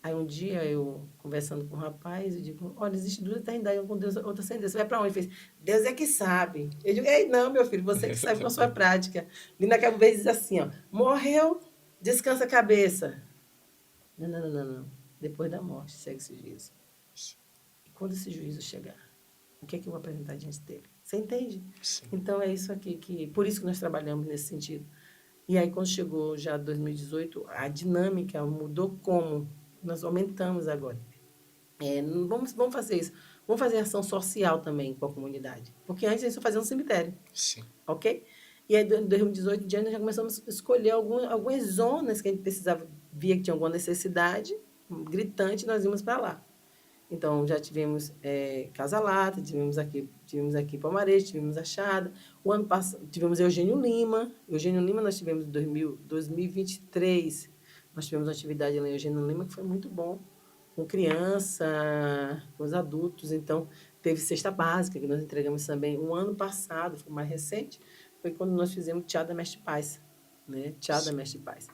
Aí um dia eu, conversando com um rapaz, eu digo, olha, existe duas eternidades, uma com Deus, outra sem Deus. Você vai para onde? Ele fez, Deus é que sabe. Eu digo, ei, não, meu filho, você que sabe com a sua prática. E naquela vez diz assim, ó, morreu, descansa a cabeça. Não, não, não, não, não. Depois da morte, segue esse juízo. E quando esse juízo chegar, o que é que eu vou apresentar diante dele? Você entende? Sim. Então é isso aqui por isso que nós trabalhamos nesse sentido. E aí quando chegou já 2018, a dinâmica mudou como nós aumentamos agora. Vamos fazer isso. Vamos fazer ação social também com a comunidade. Porque antes a gente só fazia um cemitério, Sim. ok? E aí, em 2018 em diante, nós já começamos a escolher algumas zonas que a gente precisava, via que tinha alguma necessidade gritante, nós íamos para lá. Então, já tivemos Casa Lata, tivemos aqui Palmares, tivemos Achada. O ano passado, tivemos Eugênio Lima. Eugênio Lima nós tivemos em 2023. Nós tivemos uma atividade lá em Eugênio Lima que foi muito bom, com criança, com os adultos. Então, teve cesta básica, que nós entregamos também. O ano passado, foi mais recente, foi quando nós fizemos Teatro da Mestre Paz. Né? Teatro da Sim. Mestre Paz.